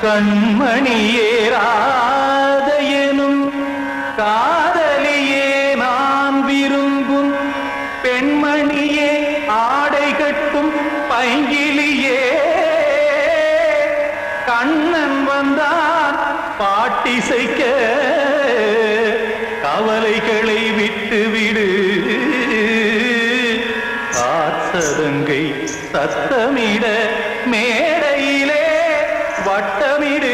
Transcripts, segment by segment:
கண்மணியேராதையனும் காதலியே நான் விரும்பும் பெண்மணியே ஆடை கட்டும் பைங்கிலியே கண்ணன் வந்தான் பாட்டிசைக்க கவலைகளை விட்டுவிடு காசதங்கை சத்தமிட மேடையிலே வட்டமிடு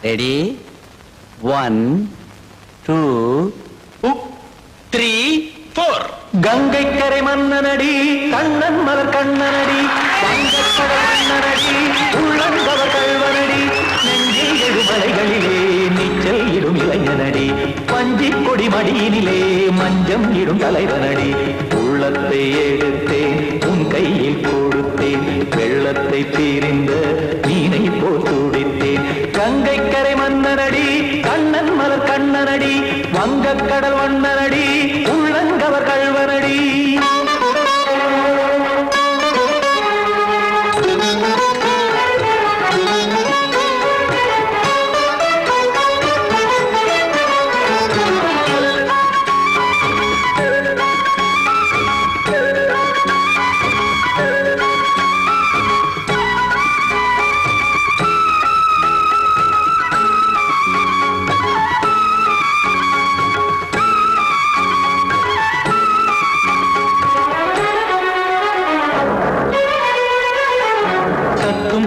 ரெடி 1 2 3 4 கங்கை கரை மன்னனடி கண்ணன் மலர் கண்ணனடி வங்கக்கடல் மன்னனடி உள்ளங்கவர் கல்வனடி நெஞ்சில் எழுமலைகளிலே நீச்சல் இடும் இளைஞனடி பஞ்சி கொடி மடியினிலே மஞ்சம் இடும் தலைவனடி உள்ளத்தை எடுத்தேன் உன் கையில் கொடுத்தேன் வெள்ளத்தை பிரிந்த மீனை போல் துடித்தேன் கங்கை கரை மன்னனடி கண்ணன் மலர் கண்ணனடி வங்கக்கடல் வண்ணனடி உள்ளங்கவர் கல்வனடி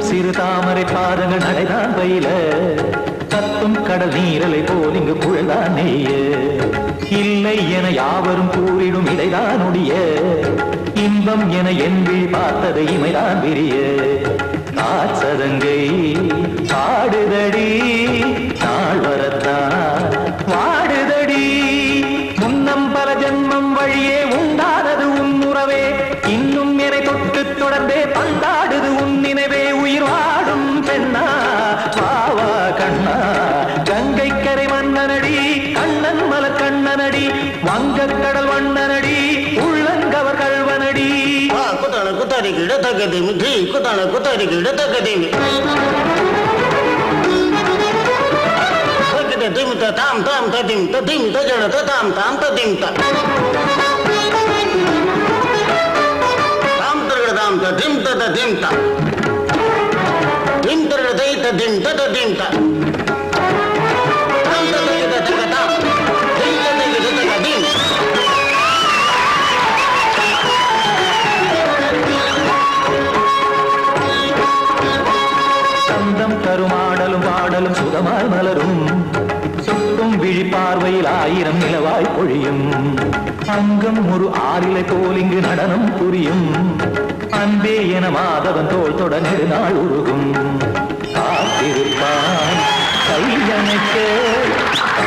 சிறு தாமரை பாதங்கள் நடைதான் பயில கத்தும் கடல் நீரலை போல் இங்கு புழல்தான் நெய்ய இல்லை என யாவரும் கூறிடும் இடைதான் உடைய இன்பம் என என்பி பார்த்ததை இமைதான் விரிய காசதங்கை பாடுதடி நாள் வரத்தான் வாடுதடி முன்னம் பல ஜென்மம் வழியே உண்டானது உன் உறவே இன்னும் என்னை தொட்டு தொடர்ந்தே பந்தாடுது உன் நினைவே உயிர் வாடும் பெண்ணா பாவா கண்ணா கங்கை கரை மன்னனடி கண்ணன் மலர் கண்ணனடி வங்கக்கடல் வண்ணனடி உள்ளங்கவர் கல்வனடி குத்தன குத்தாரி கிட தகதிமி தி குத்தன குத்தாரி கிட தகதிமி தகத திமித தாம் தாம் ததிம் ததிம் தஜன ததாம் தாம் ததிம் த தாம் தரகட தாம் ததிம் ததிம் த திம் தரகட தை ததிம் ததிம் த தாம் தரகட தகதாம் திம் தரகட தகதிம் சந்தம் கருமாடலும் பாடலும் சுகமாய் மலரும் சுட்டும் விழி பார்வையில் ஆயிரம் நிலவாய் பொழியும் அங்கம் ஒரு ஆறிலை போல் இங்கு நடனம் புரியும் அன்பே என மாதவன் தோள் தொட நெடுநாள் உருகும் காத்திருப்பான் கையணைக்க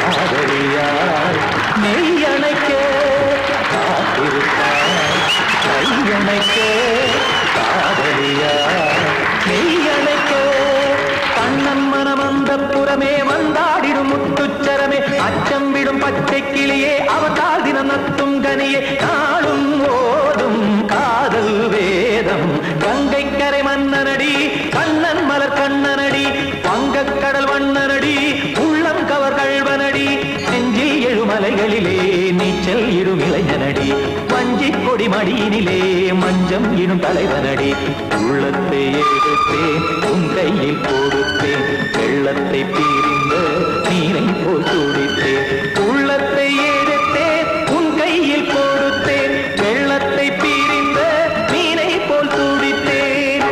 காதலியார் மெய்யணைக்க காத்திருப்பான் கையணைக்க காதலியார் மெய்யணைக்க கண்ணன் மனமந்த புறமே வந்தாடிடும் முத்துச்சரமே அச்சம் விடும் பச்சை கிளியே அவதால் தினம் நத்தும் கனியே நாளும் ஓதும் காதல் வேதம் கங்கை கரை மன்னனடி கண்ணன் மலர் கண்ணனடி வங்கக்கடல் வண்ணனடி உள்ளம் கவர் கல்வனடி நெஞ்சில் எழுமலைகளிலே நீச்சல் இடும் இளைஞனடி வஞ்சி கொடி மடியினிலே மஞ்சம் இடும் தலைவனடி உள்ளத்தை எடுத்தேன் உன் கையில் கொடுத்தேன் வெள்ளத்தை பிரிந்த நீரை போல் துடித்தேன் உள்ளத்தை எடுத்தேன் உன் கையில் கொடுத்தேன் வெள்ளத்தை பிரிந்த நீரை போல் துடித்தேன்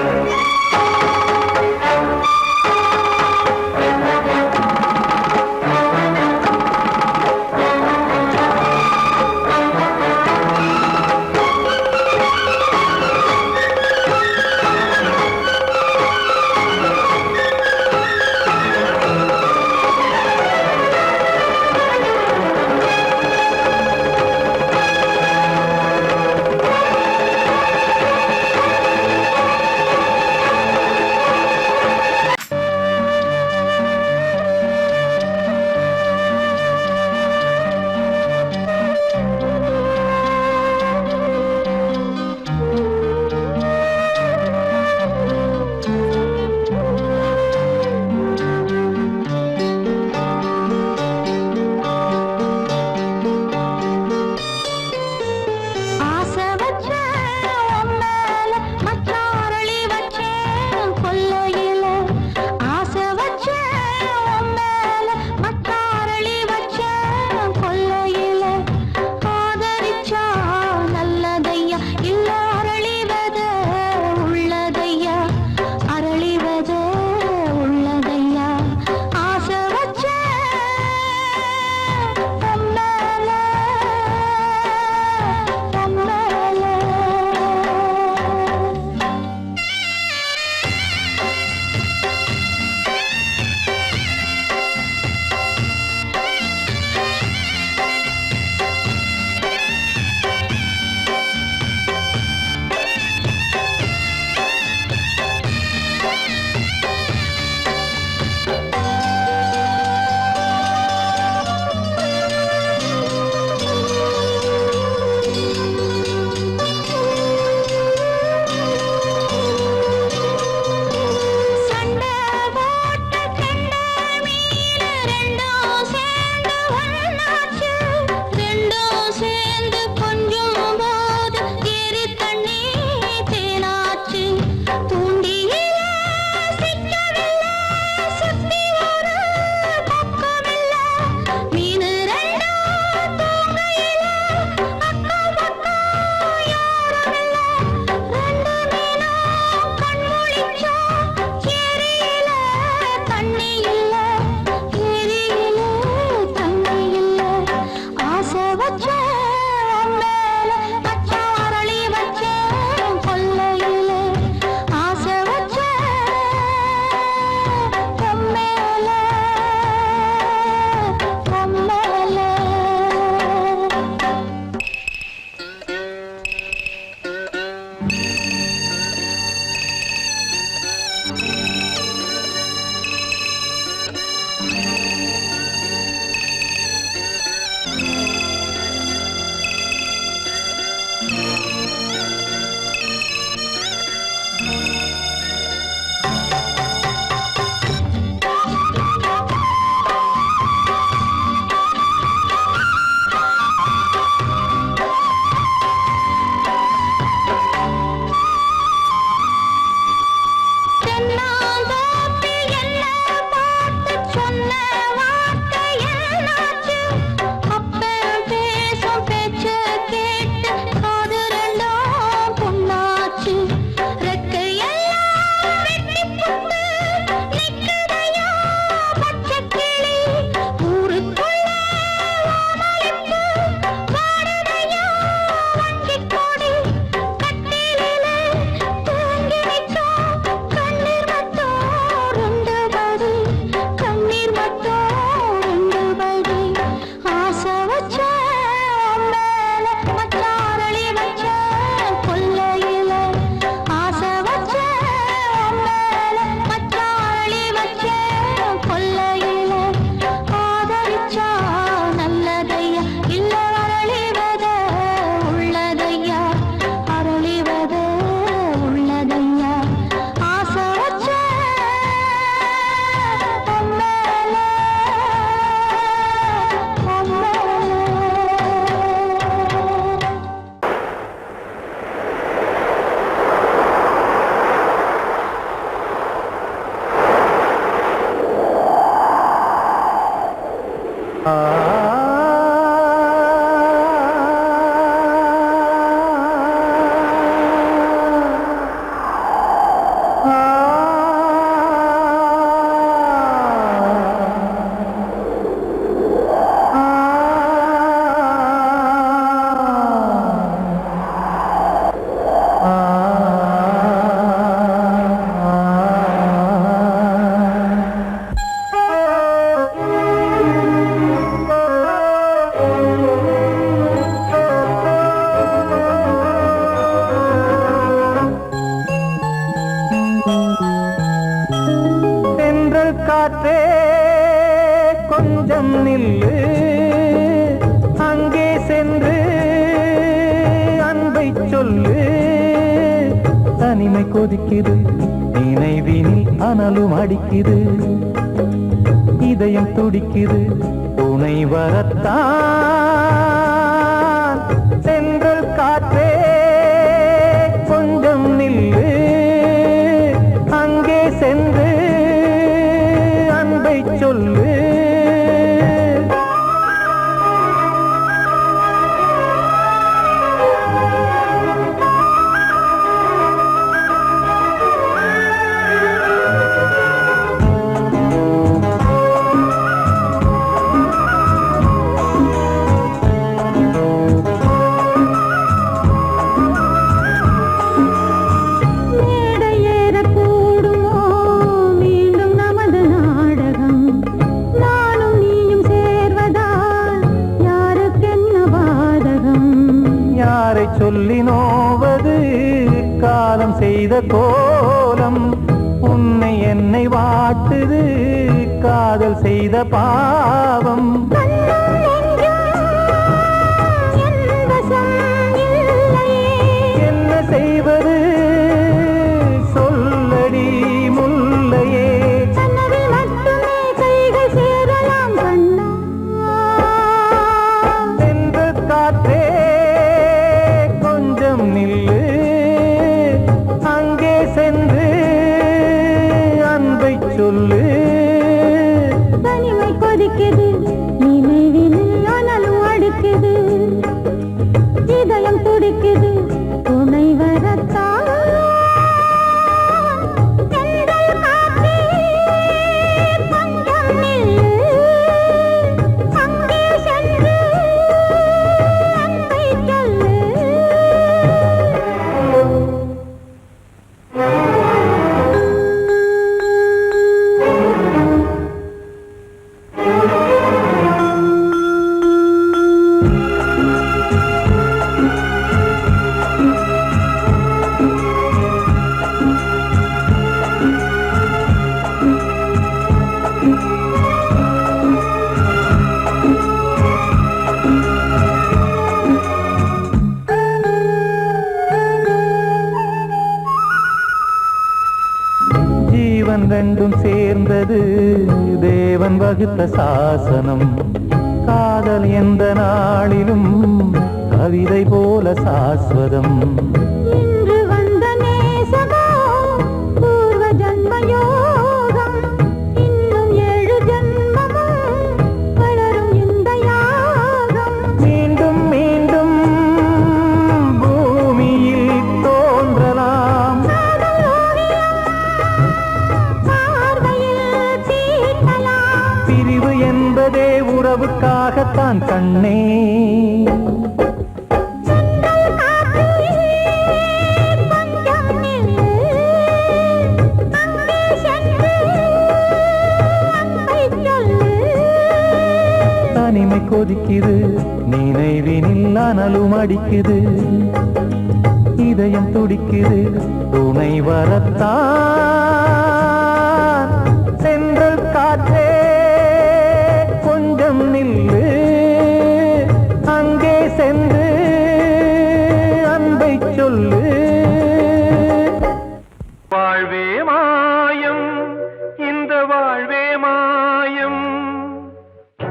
காற்றே கொஞ்சம் நில்லு, அங்கே சென்று அன்பை சொல்லு. தனிமை கொதிக்குது, நினைவினில் அனலும் அடிக்குது, இதயம் துடிக்குது, துணை வரத்தான். சென்றல் காற்றே கொஞ்சம் நில்லு, அங்கே சென்று அன்பை சொல்லு. சொல்லி நோவது காலம் செய்த கோலம், உன்னை என்னை வாட்டுது காதல் செய்த பாவம். என்ன செய்வது சொல்லடி முல்லையே, சென்று காற்றே நில்லு, அங்கே சென்று அன்பை சொல்லு. தனிமை கொதிக்குது, நினைவில் அனலும் அடிக்குது, இதயம் துடிக்குது, துணை வரத்தான். வகுத்த சாசனம். காதல் எந்த நாளிலும் கவிதை போல சாஸ்வதம். இன்று வந்த நேசமோ பூர்வ ஜன்ம யோகம். இன்னும் 7 ஜன்மமும் வளரும் இந்த யாகம். மீண்டும் மீண்டும் பூமியில் தோன்றலாம். காதல் ஓவியம் பார்வையில் தீட்டலாம். பிரிவு என்பதே உறவுக்காகத்தான் கண்ணே. சென்றல் காற்றில் கொஞ்சம் நில்லு. அங்கே சென்று அன்பை சொல்லு. தனிமை கொதிக்குது, நினைவினில் அனலும் அடிக்குது. இதயம் துடிக்குது, துணை வரத்தான். சென்றல் காற்றே கொஞ்சம் நில்லு. அங்கே சென்று அன்பை சொல்லு. வாழ்வே மாயம், இந்த வாழ்வே மாயம்.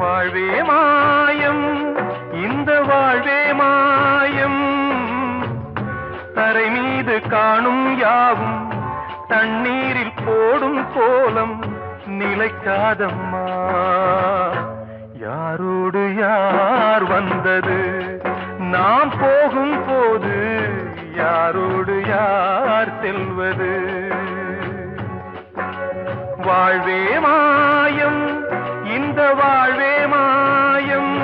வாழ்வே மாயம், இந்த வாழ்வே மாயம். தரை மீது காணும் யாவும் தண்ணீரில் போடும் கோலம் நிலைக்காதம்மா. யாரோடு யார் வந்தது நாம் போகும் போது, யாரோடு யார் செல்வது. வாழ்வே மாயம், இந்த வாழ்வே மாயம்.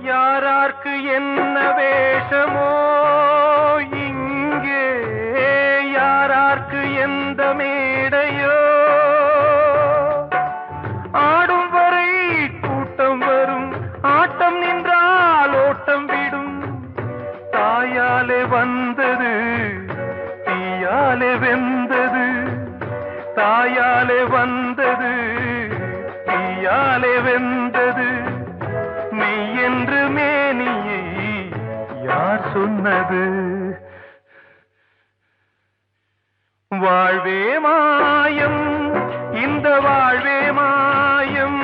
யாரார்க்கு என்ன வேஷமோ இங்கே, யாரார்க்கு எந்த மேடையோ. ஆடும் வரை கூட்டம் வரும், ஆட்டம் நின்றால் ஓட்டம் விடும். தாயாலே வந்தது தீயாலே வெந்தது. தாயாலே வந்தது தீயாலே வெந்தது. மெய் என்று மேனியை யார் சொன்னது. வாழ்வே மாயம், இந்த வாழ்வே மாயம்.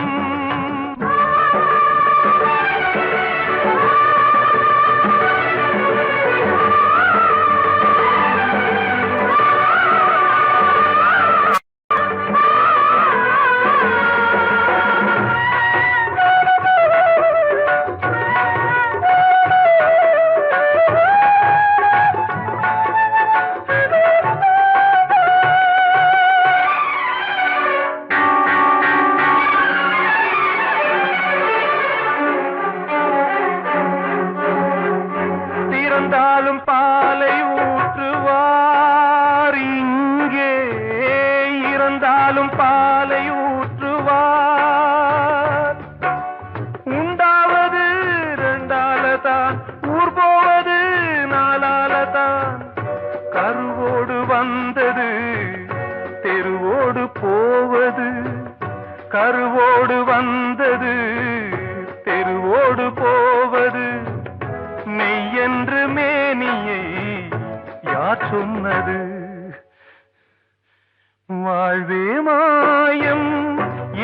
திறந்தாலும் பாலை ஊற்றுவார் இங்கே, இறந்தாலும் பாலை ஊற்றுவார். உண்டாவது 2ஆலதான், ஊர் போவது 4ஆலதான். கருவோடு வந்தது தெருவோடு போவது. கருவோடு வந்தது தெருவோடு போவது. மெய் என்று மேனியை யார் சொன்னது. வாழ்வே மாயம்,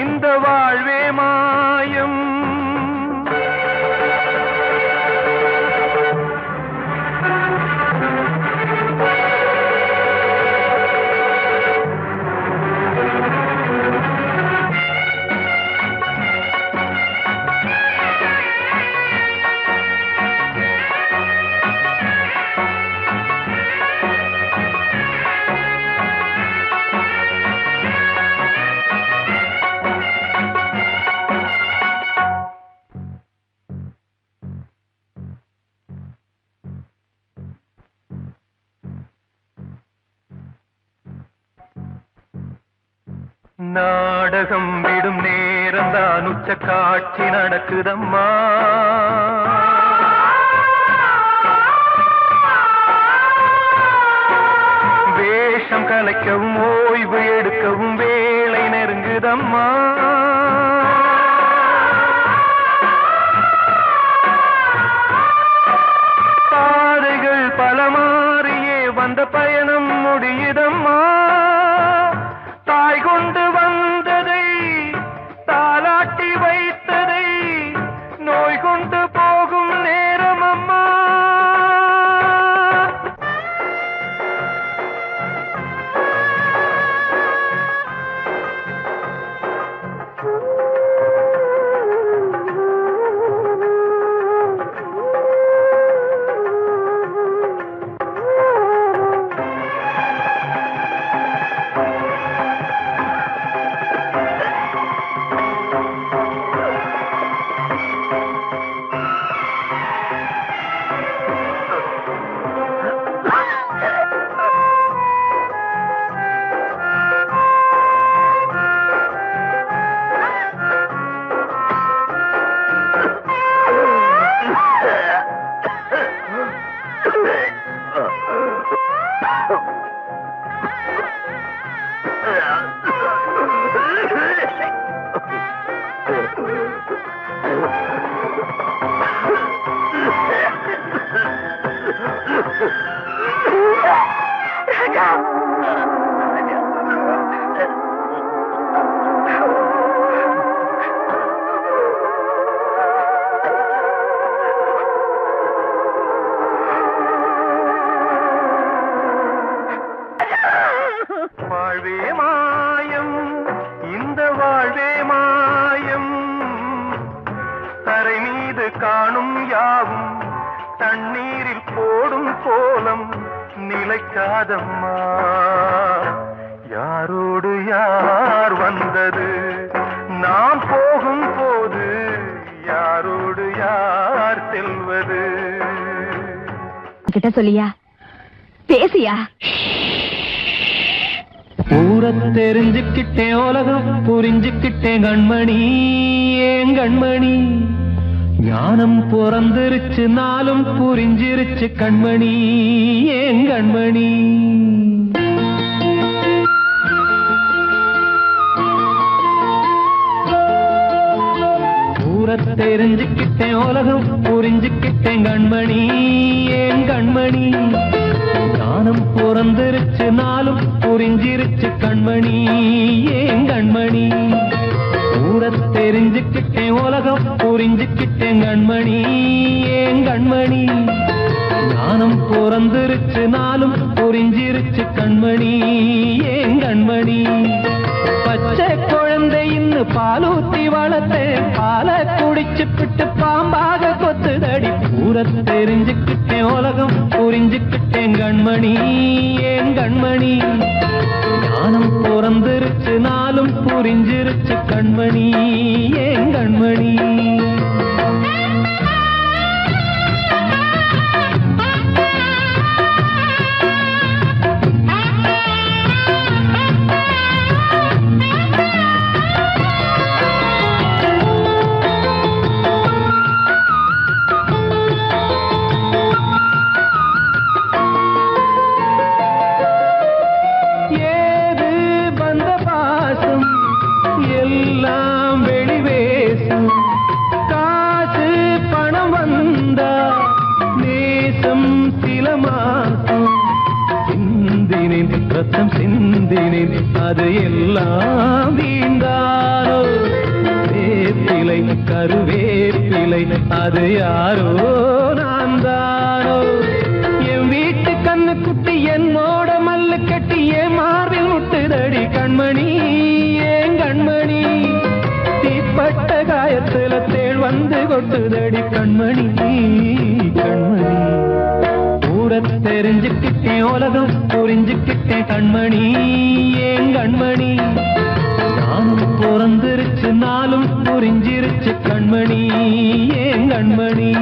இந்த வாழ்வே மாயம். நாடகம் விடும் நேரம் தான் உச்ச காட்சி நடக்குதம்மா. வேஷம் கலைக்கவும் ஓய்வு எடுக்கவும் வேளை நெருங்குதம்மா. பாதைகள் பல மாறியே வந்த பயணம் முடியுதம்மா. தாய் கொண்டு வந்ததை தாலாட்டி வைத்ததை நோய் கொண்டு போகும் நேரம் அம்மா. வாழ்வே மாயம், இந்த வாழ்வே மாயம். தரை மீது காணும் யாவும் தண்ணீரில் போடும் கோலம் நிலைக்காதம்மா. யாரோடு யார் வந்தது நாம் போகும் போது, யாரோடு யார் செல்வது? கிட்ட சொல்லியா, பேசியா? ஊரை தெரிஞ்சுக்கிட்டேன், உலகம் புரிஞ்சுக்கிட்டேன் கண்மணி, ஏன் கண்மணி. ஞானம் பிறந்திருச்சு, நாளும் புரிஞ்சிருச்சு கண்மணி, ஏன் கண்மணி. ஊரை தெரிஞ்சுக்கிட்டேன், உலகம் புரிஞ்சுக்கிட்டேன் கண்மணி, ஏன் கண்மணி. ஞானம் பிறந்திருச்சு, நாளும் புரிஞ்சிருச்சு கண்மணி, ஏன் கண்மணி. ஊரை தெரிஞ்சுக்கிட்டேன், உலகம் புரிஞ்சுக்கிட்டேன் கண்மணி, ஏன் கண்மணி. ஞானம் பிறந்திருச்சு, நாளும் புரிஞ்சிருச்சு கண்மணி, ஏன் கண்மணி. பச்சை குழந்தை இன்னும் பாலூத்தி வளர்த்தேன், பாலை குடிச்சு பிட்டு பாம்பாக கொத்துதடி. ஊரை தெரிஞ்சுக்கிட்டேன், உலகம் புரிஞ்சுக்கிட்டேன் கண்மணி, ஏன் கண்மணி. ஞானம் பிறந்திருச்சு, நாளும் புரிஞ்சிருச்சு கண்மணி, ஏன் கண்மணி. எல்லாம் வெளிவேசும், காசு பணம் வந்தா நேசம் சில மாசம். சிந்தினேன் ரத்தம் சிந்தினேன், அது எல்லாம் வீண்டாரோ. வேப்பிலை கருவேப்பிலை, அது யாரோ நான் தானோ. என் வீட்டு கண்ணு குட்டி என்னோட மல்லு கட்டி என் மார்பில் முட்டுதடி கண்மணி, ஏன் கண்மணி. தீப்பட்ட காயத்துல தேள் வந்து கொட்டுதடி கண்மணி, கண்மணி. ஊரை தெரிஞ்சுக்கிட்டேன், உலகம் புரிஞ்சுக்கிட்டேன் கண்மணி, ஏன் கண்மணி. நானும் பிறந்திருச்சு, நாளும் புரிஞ்சிருச்சு கண்மணி, ஏன் கண்மணி.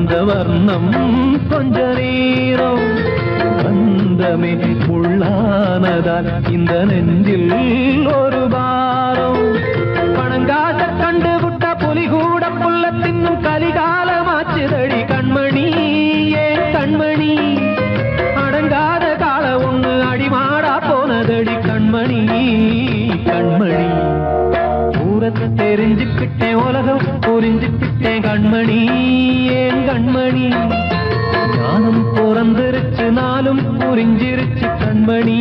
வந்த வர்ணம் கொஞ்ச நேரம் கந்தமே உள்ளானதால் இந்த நெஞ்சில் ஒரு பாரம் பணங்காத கண்டு விட்ட புலி கூட புல்ல தின்னும் கலிகாலமாச்சுதடி கண்மணி ஏன் கண்மணி அடங்காத கால ஒண்ணு அடிமாடா போனதடி கண்மணி கண்மணி ஊரத்தை தெரிஞ்சுக்கிட்டேன் உலகம் புரிஞ்சுக்கிட்டேன் கண்மணி ஏன் கண்மணி ஞானம் பிறந்திருச்சு நாளும் புரிஞ்சிருச்சு கண்மணி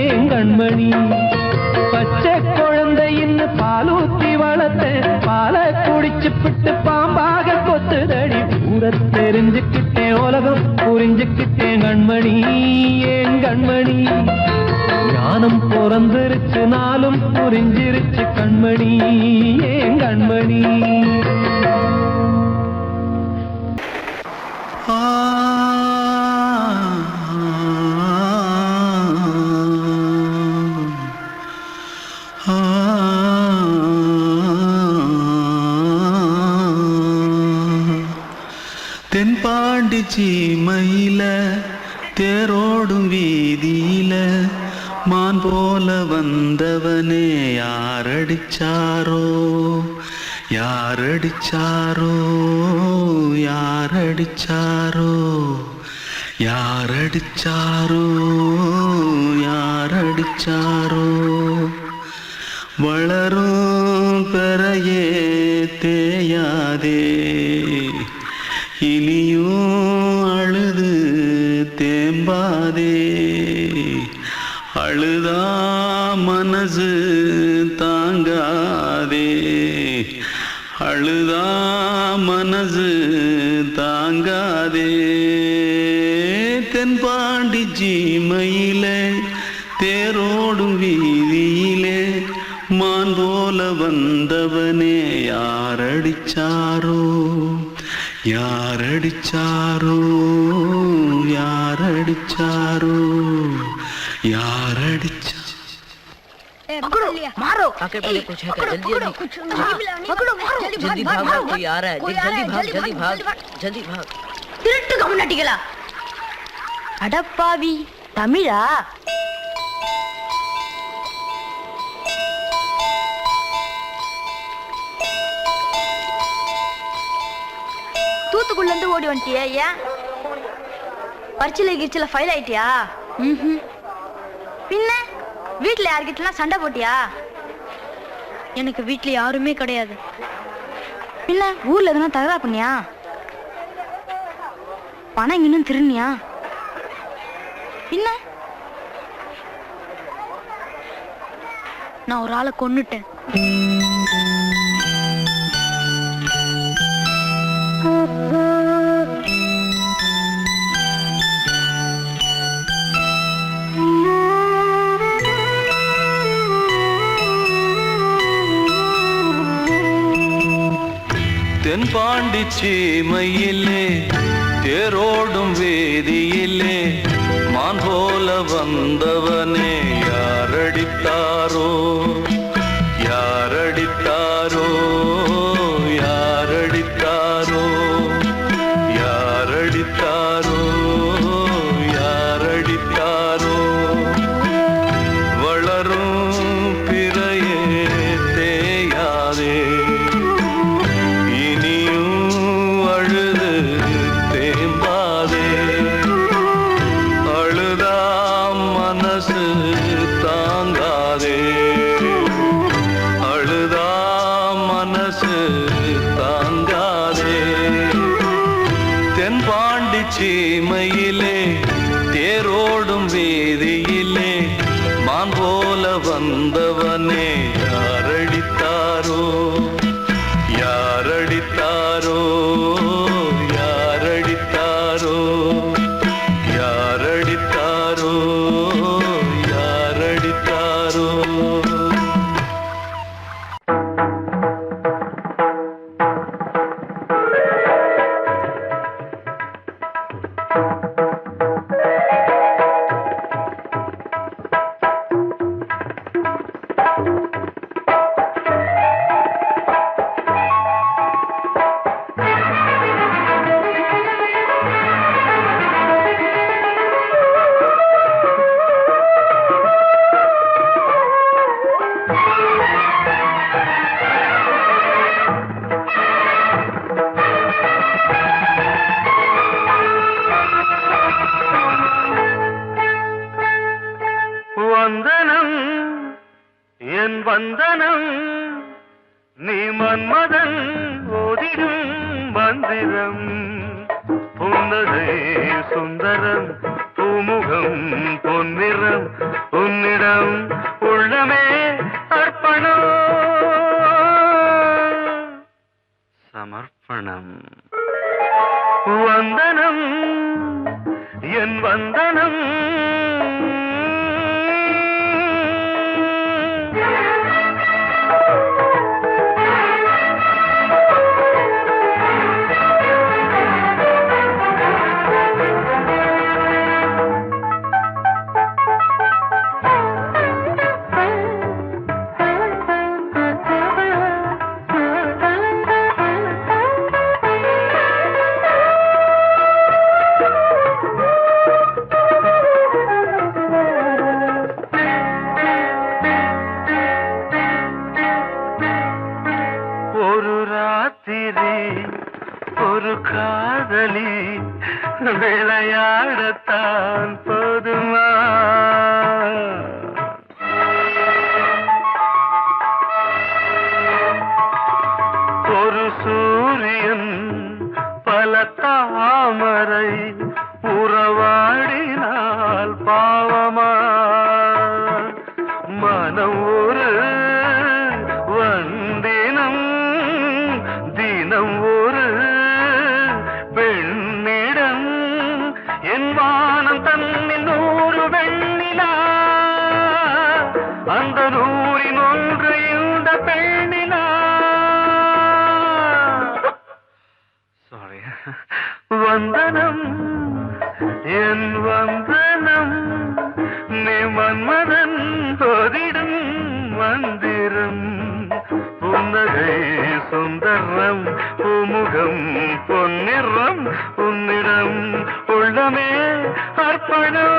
ஏன் கண்மணி பச்சை குழந்தையின்னு பாலூத்தி வளர்த்த பாலை குடிச்சு பிட்டு பாம்பாக கொத்துதடி ஊரை தெரிஞ்சுக்கிட்டேன் உலகம் புரிஞ்சுக்கிட்டேன் கண்மணி ஏன் கண்மணி ஞானம் பிறந்திருச்சு நாளும் புரிஞ்சிருச்சு கண்மணி ஏன் கண்மணி தென்பாண்டி சீமையில தேரோடும் வீதியில மான் போல வந்தவனே யாரடிச்சாரோ யாரடிச்சாரோ யாரடிச்சாரோ யாரடிச்சாரோ யாரடிச்சாரோ வளரும் பெறையே தேயாதே இனியும் அழுது தேம்பாதே அழுதா மனசு தாங்காதே அழுதா மனசு தாங்காதே தென்பாண்டி சீமையிலே தேரோடும் வீதியிலே மான் போல வந்தவனே யாரடிச்சாரோ யாரடிச்சாரோ யாரடிச்சாரோ யாரடிச்சா पकड़ो मारो आके पहले कुछ है क्या जल्दी जल्दी पकड़ो मारो जल्दी भाग कोई आ रहा है जल्दी भाग திருட்டு கம்யூனிட்டிகளா அடப்பாவி தமிழா தூத்துக்குள்ள இருந்து ஓடி வந்துட்டியா ஏன் பரிச்சையில கிரிச்சில ஃபைல் ஆயிட்டியா பின்ன வீட்டுல யார்கிட்டலாம் சண்டை போட்டியா எனக்கு வீட்டுல யாருமே கிடையாது பின்ன ஊர்ல எதுனா தகராறு பண்ணியா பணம் இன்னும் திருநியா பின்ன நான் ஒரு ஆளை கொன்னுட்டேன் தென்பாண்டி சீமையிலே தேரோடும் வேதியிலே மான் போல வந்தவனே யாரடித்தாரோ யாரடித்தாரோ யாரடித்தாரோ யாரடித்தாரோ யாரடித்தாரோ வளரும் பிறையே தேயாதே சீமையிலே தேரோடும் வேதியிலே மான் போல வந்தவனே யாரடித்தாரோ யாரடித்தாரோ யாரடித்தாரோ யாரடித்தாரோ யாரடித்தாரோ என் வந்தனம் நீ மன்மதன் ஓதிடும் மந்திரம் புன்னகை சுந்தரம் பூமுகம் பொன்னிறம் உன்னிடம் உள்ளமே அர்ப்பணம் சமர்ப்பணம் வந்தனம் என் வந்தனம் ஒரு காதலி விளையாடத்தான் போதுமா ஒரு சூரியன் பல தாமரை உறவாடினால் பாவமா மனம் ஒரு வந்தினம் தினம் ஒரு பெண்ணிடம் என் வானம் தன்னில் 100 வெண்ணிலா அந்த 100இன் ஒன்று இந்த பெண்ணிலா சாரி வந்தனம் என் வந்தனம் நீ மன்மதன் ஓதிடும் மந்திரம் புன்னகை சுந்தரம் பூமுகம் பொன்னிறம் உன்னிடம் உள்ளமே அர்ப்பணம்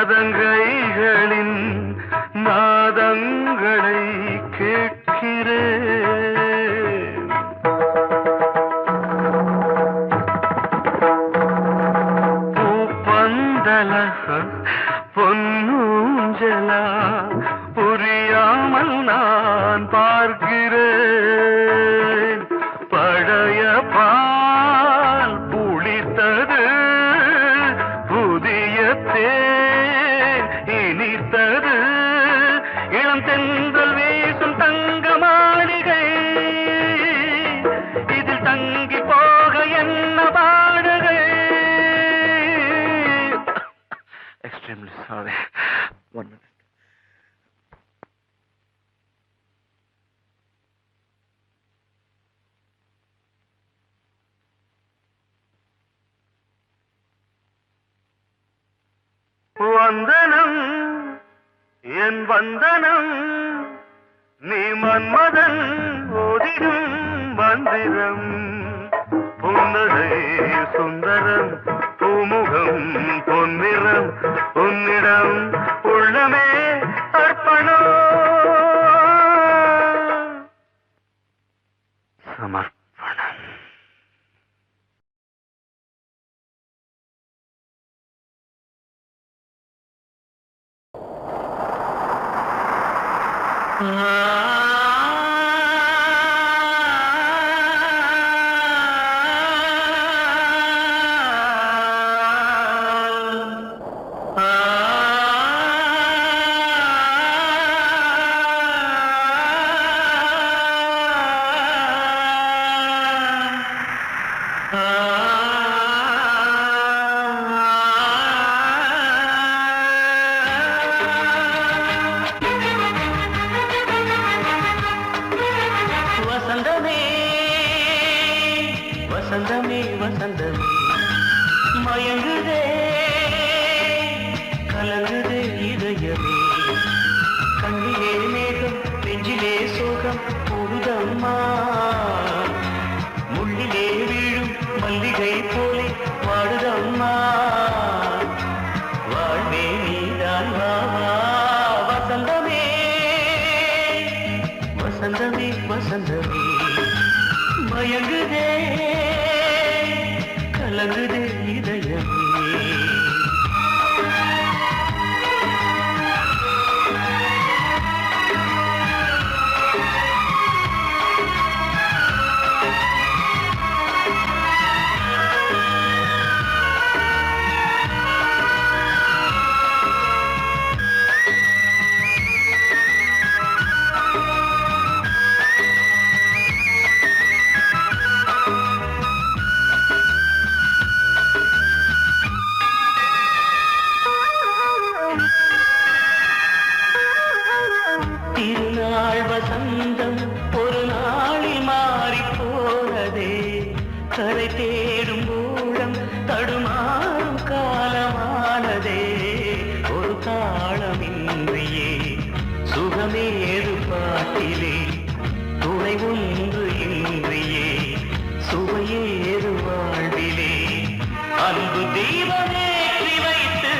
சதங்கைகளின் நாதங்களை கேட்கிறேன் பூப்பந்தல பொன்னூஞ்சலா புரியாமல் நான் பார்க்கிறேன் பழைய பால் புளித்தது புதிய இனித்தது இளம் தென்றல் வீசும் தங்க மாளிகை இதில் தங்கி போக என்ன பாடுகை எக்ஸ்ட்ரீம்லி சாரி ஒன் மினிட் வந்தனம் என் வந்தனம் நீ மன்மதன் ஓதிடும் மந்திரம் புன்னகை சுந்தரம் பூமுகம் பொன்னிறம் உன்னிடம் உள்ளமே அர்ப்பணம் சமர்ப்பணம் வசந்தமே வசந்தமே மயங்குதே கலங்குதே இதயமே கண்ணிலே மேகம் நெஞ்சிலே சோகம் போகுதம்மா முள்ளிலே வீழும் மல்லிகை போலே வாடுதம்மா வாழ்வே நீதான் வா வா வசந்தமே வசந்தமே வசந்தமே மயங்குதே கலங்குதே இதயமே திருநாள் வசந்தம் ஒரு நாளில் மாறி போனதே கரை தேடும் ஊழம் தடுமாறும் காலமானதே ஒரு தாளமின்றியே சுகமேது பாட்டிலே துணை ஒன்று இன்றியே சுவையேது வாழ்விலே அன்பு தீபமேற்றி வைத்து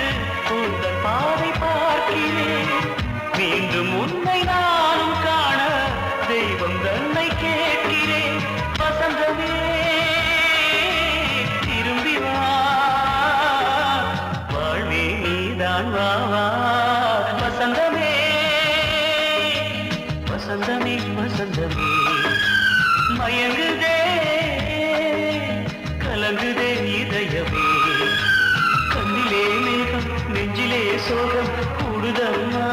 உங்கள் பாதை பார்க்கிறேன் மீண்டும் உன்னை நானும் காண தெய்வம் தன்னை கேட்கிறேன் வசந்தமே திரும்பி வா வாழ்வே நீதான் வா வா வசந்தமே வசந்தமே வசந்தமே மயங்குதே கலங்குதே இதயமே கண்ணிலே மேகம் நெஞ்சிலே சோகம் கூடுதம்மா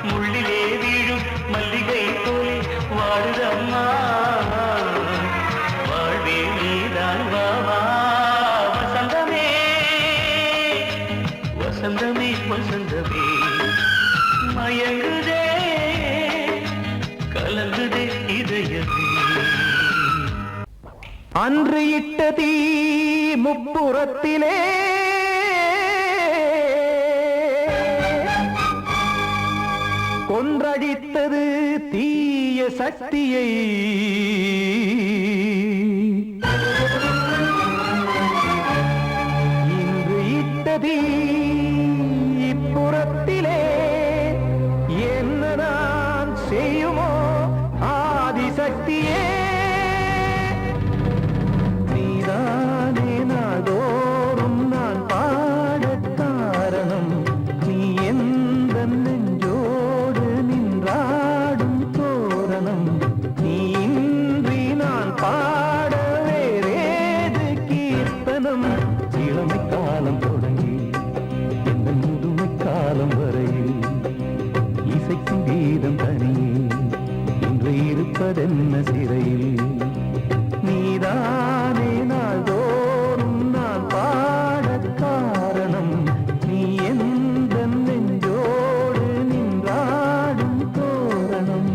முள்ளிலே வீழும் மல்லிகை போலே வாடுதம்மா வாழ்வே நீதான் வா வா வசந்தமே வசந்தமே வசந்தமே மயங்குதே கலங்குதே இதயமே அன்று இட்ட தீ முப்புறத்திலே கொன்றடித்தது தீய சக்தியை இன்று இட்ட தீ இப்புறத்திலே என்னதான் செய்யுமோ ஆதிசக்தியே நீதானே நாள்தோறும் நான் பாடக் காரணம் நீ எந்த நெஞ்சோடு நின்றாடும் தோரணம் நீ இன்றி நான் பாட வேறேது கீர்த்தனம் இளமை காலம் தொடங்கி எந்த முதுமை காலம் வரையில் இசைக்கும் கீதம் தனியே இன்று இருப்பதென்ன சிறையில் நீதானே நாள்தோறும் நான் பாடக் காரணம் நீ எந்த நெஞ்சோடு நின்றாடும் தோரணம்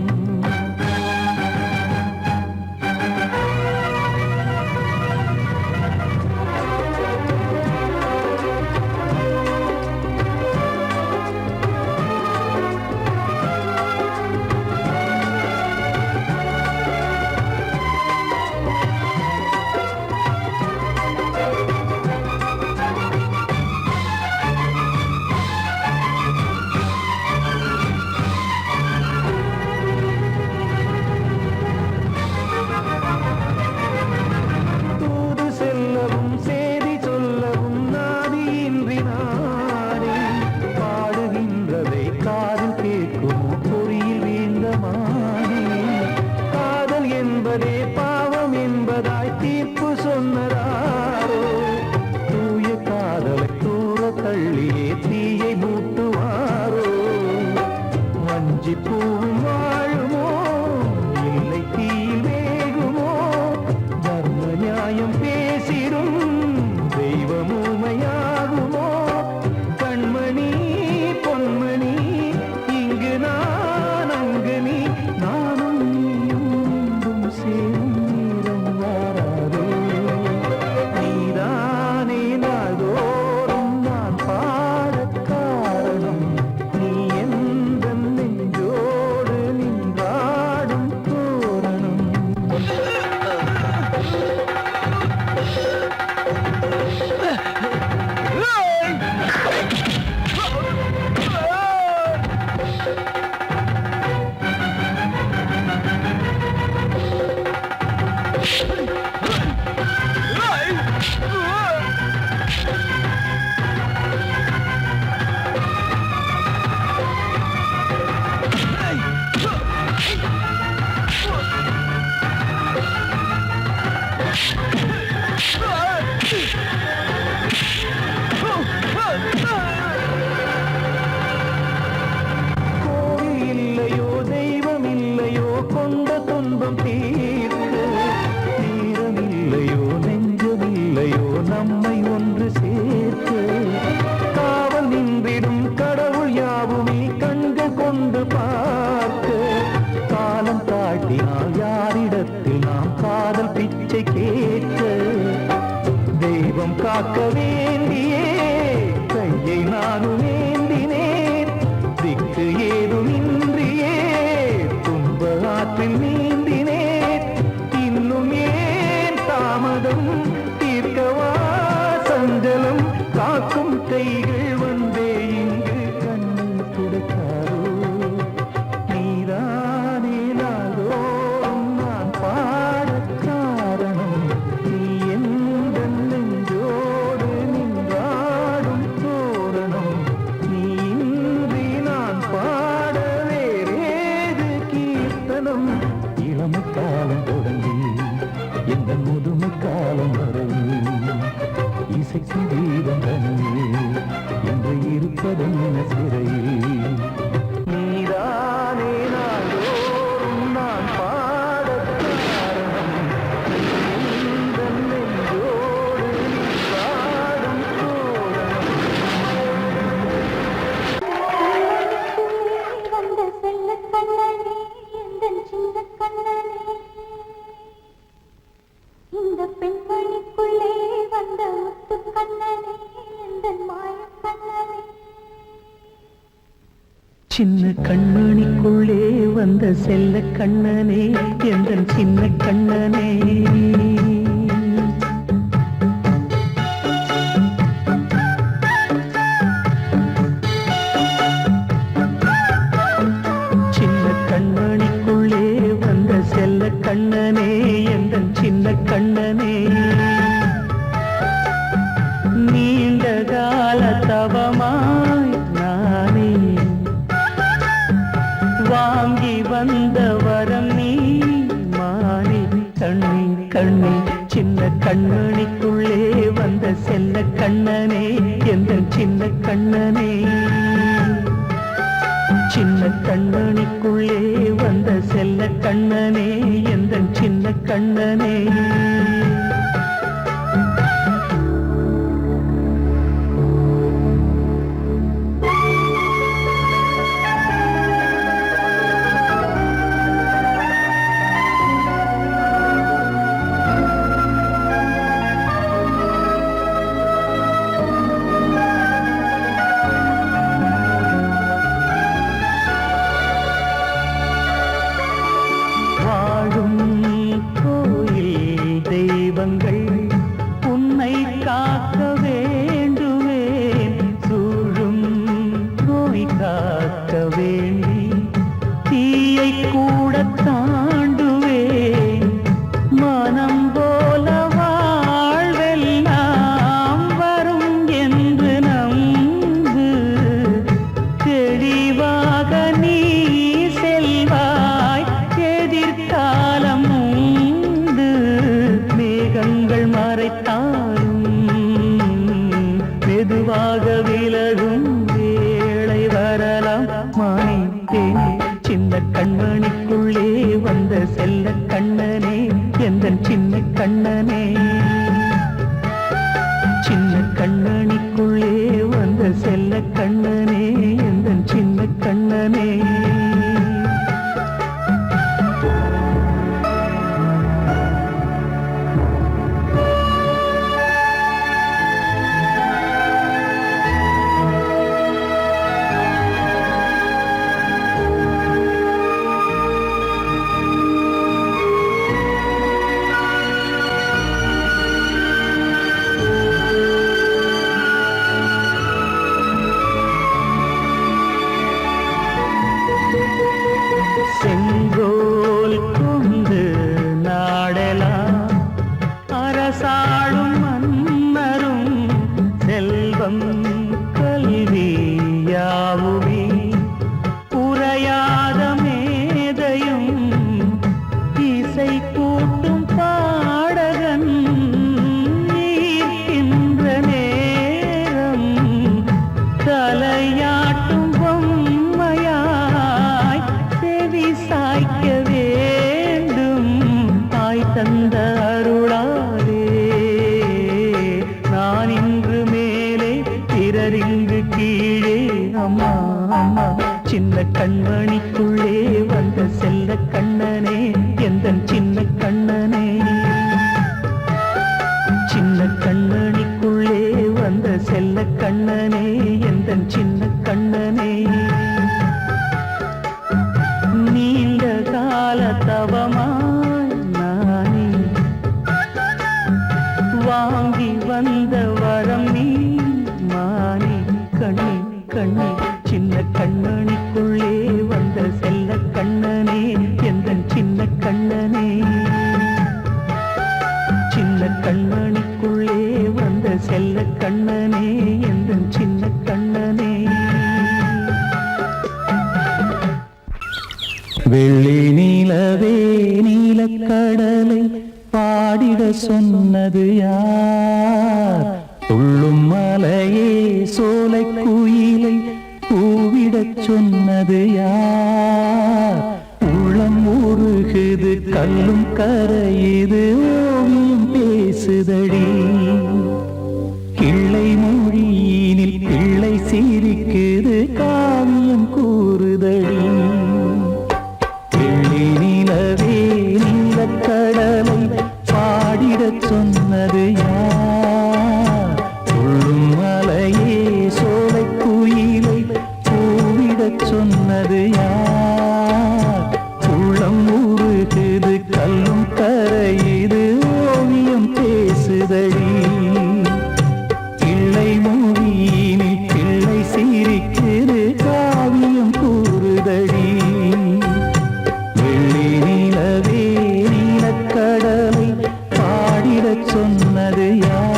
தூது செல்லவும் சேதி சொல்லவும் நாதியின்றி நானே பாடுகின்றதை காதில் கேட்குமோ பொறியில் வீழ்ந்தமானே காதல் என்பதே பாவம் என்பதாய் தீர்ப்பு சொன்னதாரோ தூய காதலை தூர தள்ளியே தீயை மூட்டுவாரோ வஞ்சி பூவும் வாழுமோ இல்லை தீயில் வேகுமோ தர்ம நியாயம் பேசிடும் தெய்வமுமையாகுமோ கண்மணி பொன்மணி இங்கு நான் அங்கு நீ நானும் நீயும் சேரும் நேரம் வாரா வந்து பார்க்க காலம் தாட்டினால் யாரிடத்தில் நாம் காதல் பிச்சை கேட்க தெய்வம் காக்க வேண்டியே கையை நானும் ஏந்தினேன் திக்கு ஏதுமின்றியே துன்ப ஆற்றில் நீந்தினேன் இன்னும் ஏன் தாமதம் தீர்க்கவா சஞ்சலம் காக்கும் கைகள் வந்தே இங்கு கண்ணை துடைத்தாரோ நீதானே நாளோறும் நான் பாடக் காரணம் நீ எந்த நெஞ்சோடு நின்றாடும் தோரணம் நீ இன்றி நான் பாட வேறேது கீர்த்தனம் இளமை காலம் தொடங்கி எந்த முதுமை காலம் வரையில் இசைக்கும் தீபம் தனியே என்று இருப்பதென்ன சிறையில் நீதானே நாளோறும் நான் பாடக் காரணம் இந்த நெஞ்சோடு நின்றாடும் தோரணம் வந்த செல்ல கண்ணனே எந்தன் சின்ன கண்ணனே இந்த பெண்மணிக்குள்ளே வந்த முத்து கண்ணனே எந்தன் மாய கண்ணனே சின்ன கண்மணிக்குள்ளே வந்த செல்ல கண்ணனே எந்தன் சின்ன கண்ணனே சின்ன கண்மணிக்குள்ளே வந்த செல்ல கண்ணனே எந்தன் சின்ன கண்ணனே நீண்ட கால தவமாய் நானே வாங்கி வந்த வரம் நீ மானே கண்ணே கண்ணே சின்ன கண்மணிக்குள்ளே வந்த செல்ல கண்ணனே எந்தன் சின்ன கண்ணனே சின்ன கண்மணிக்குள்ளே வந்த செல்ல கண்ணனே எந்தன் சின்ன கண்ணனே வாழும் கோயில் தெய்வங்கள் உன்னை காக்க வேண்டுவேன் சூழும் நோய் காக்க வேண்டி தீயை கூட தாண்டுவேன் மனம் போல வாழ்வெல்லாம் வரும் என்று நம்பு தெளிவாக நீ செல்வாய் எதிர்காலம் உண்டு மேகங்கள் மறைத்தாலும் மெதுவாக விலகும் வேளை வரலாம் மானே சின்ன கண்மணிக்குள்ளே வந்த செல்ல கண்ணனே எந்தன் சின்ன கண்ணனே சின்ன கண்ணனிக்குள்ளே வந்த செல்ல கண்ணனே எந்தன் சின்ன கண்ணனே கண்மணிக்குள்ளே வந்த செல்ல கண்ணனே எந்தன் சின்ன கண்ணனே சின்ன கண்மணிக்குள்ளே வந்த செல்ல கண்ணனே எந்தன் சின்ன கண்ணனே நீண்ட கால தவமாய் நானே வாங்கி வந்த வரம் நீ மானே கண்ணே கண்ணே சின்ன கண்ணனுக்குள்ளே வந்த செல்ல கண்ணனே எந்தன் சின்ன கண்ணனே சின்ன கண்ணனுக்குள்ளே வந்த செல்ல கண்ணனே எந்தன் சின்ன கண்ணனே வெள்ளி நீலவே நீலக்கடலை பாடிட சொன்னது யார் துள்ளும் மலையே சோலை குயிலை கூவிடச் சொன்னது யார் உள்ளம் உருகுது கல்லும் கரையுது ஓவியம் பேசுதடி கிள்ளை மொழியினில் பிள்ளை சிரிக்குது காவியம் கூறுதடி வெள்ளி நிலவே நீலக்கடலை பாடிடச் சொன்னது யார் துள்ளும் மலையே சோலை குயிலை கூவிடச் சொன்னது யார் உள்ளம் உருகுது கல்லும் கரையுது ஓவியம் பேசுதடி கிள்ளை மொழியினில் பிள்ளை சிரிக்குது காவியம் கூறுதடி வெள்ளி நிலவே நீலக்கடலை பாடிடச் சொன்னது யார்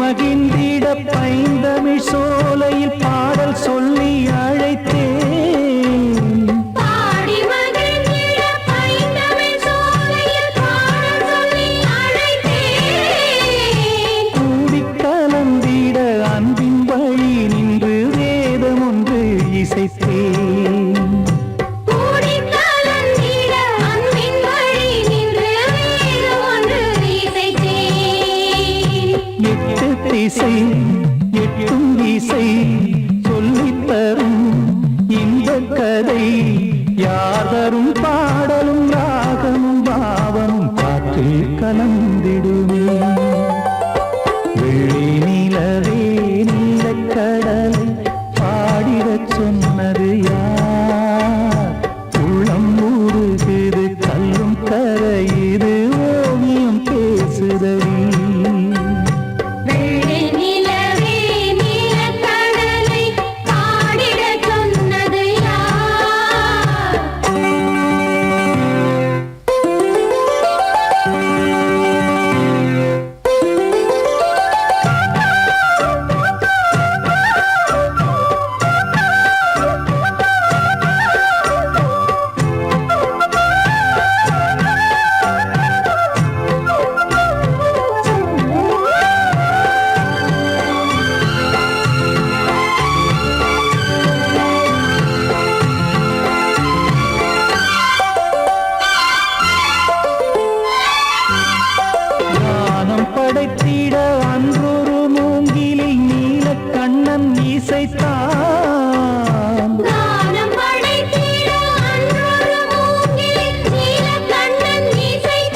மகிழ்ந்திட பைந்தமிழ் சோலையில் பாடல் சொல்லி அழைத்தேன் பாடி மகிழ்ந்திட பைந்தமிழ் சோலையில் பாடல் சொல்லி அழைத்தேன் கூடி கலந்திட அன்பின் வழி நின்று வேதம் ஒன்று இசைத்தேன் கூடி கலந்திட அன்பின் வழி நின்று வேதம் ஒன்று இசைத்தேன் எட்டு திசை எட்டும் இசை சொல்லித் தரும் இந்த கதை யாதரும் பாடலும் ராகமும் பாவமும் காற்றில் கலந்திடுமே வெள்ளி நிலவே நீலக்கடலை பாடிடச் சொன்னது யார் உள்ளம் உருகுது கல்லும் கரையுது ஓவியம் பேசுதடி வெள்ளி நிலவே நீலக்கடலை பாடிடச் சொன்னது யார் ஞானம் படைத்திட அன்றொரு மூங்கிலில் நீலக்கண்ணன் இசைத்தான் கானம் படைத்திட அன்றொரு மூங்கில் நீலக்கண்ணன் இசைத்தான்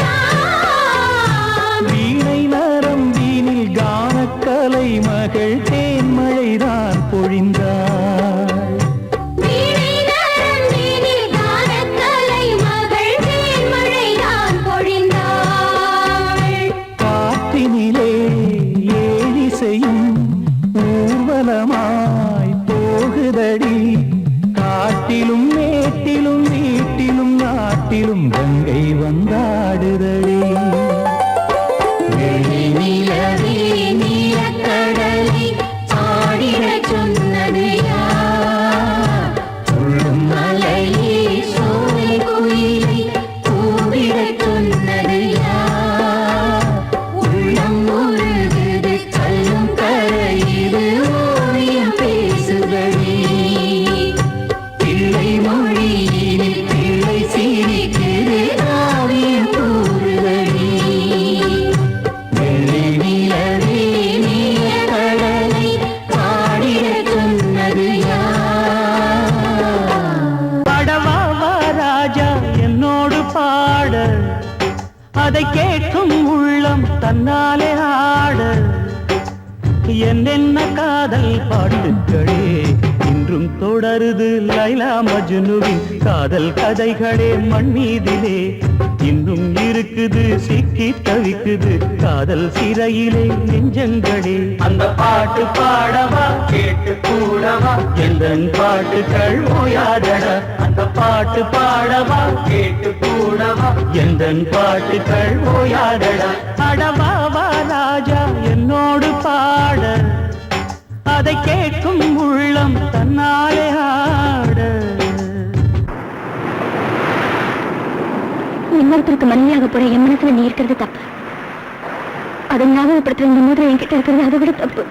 வீணை நரம்பினில் கானக்கலை மகள் தேன்மழைதான் பொழிந்தாள் வீணை நரம்பினில் கானக்கலை மகள் தேன்மழைதான் பொழிந்தாள் காற்றினிலே ஏழிசையும் ஊர்வலமாய் போகுதடி காட்டிலும் மேட்டிலும் வீட்டிலும் நாட்டிலும் கங்கை வந்தாடுதடி வெள்ளி நிலவே நீலக்கடலை பாடிடச் சொன்னது யார் தொடருது லைலா மஜ்னுவின் காதல் கதைகளே மண்ணீதிலே இன்னும் இருக்குது சிக்கி தவிக்குது காதல் சிறையிலே நெஞ்சங்களே அந்த பாட்டு பாடவா கேட்டு கூடவா எந்தன் பாட்டுகள் ஓயாதடா அந்த பாட்டு பாடவா கேட்டு கூடவா எந்தன் பாட்டுகள் ஓயாதடா அடவாவா ராஜா என்னோடு பாட அதை கேட்கும் உள்ளம் தன்னாலே ஆட இன்னொருத்தருக்கு மனைவியாக போற என் மனசுல நீ இருக்கிறது தப்பு அதை ஞாபகப்படுத்துற இந்த மாதிரி என்கிட்ட இருக்கிறது அதை விட தப்பு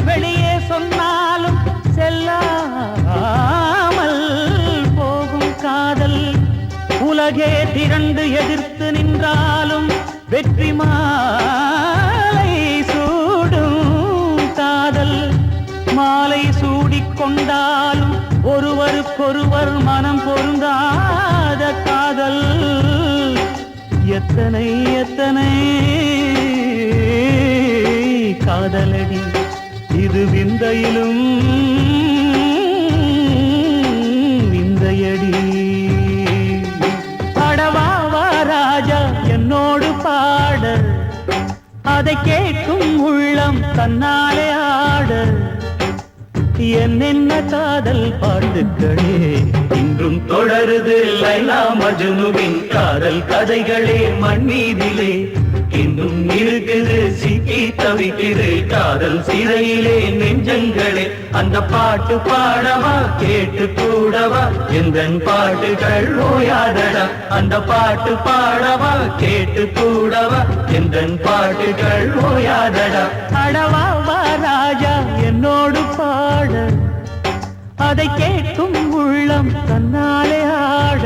வெளியே சொன்னாலும் செல்லாமல் போகும் காதல் உலகே திரண்டு எதிர்த்து நின்றாலும் வெற்றி மாலை சூடும் காதல் மாலை சூடிக்கொண்டாலும் ஒருவருக்கொருவர் மனம் பொருந்தாத காதல் எத்தனை எத்தனை காதலடி இது விந்தையிலும் விந்தையடி பாடவாவா ராஜா என்னோடு பாட அதை கேட்கும் உள்ளம் தன்னாலே ஆட என்னென்ன காதல் பாட்டுக்களே இன்றும் தொடருது லைலா மஜ்னுவின் காதல் கதைகளே மண்ணீதிலே இன்னும் இருக்குது சிக்கி தவிக்குது காதல் சிறையிலே நெஞ்சங்களே அந்த பாட்டு பாடவா கேட்டு கூடவா எந்தன் பாட்டுகள் ஓயாதடா அந்த பாட்டு பாடவா கேட்டு கூடவா எந்தன் பாட்டுகள் ஓயாதடா அடவாவா ராஜா என்னோடு பாட அதை கேட்கும் உள்ளம் தன்னாலே ஆட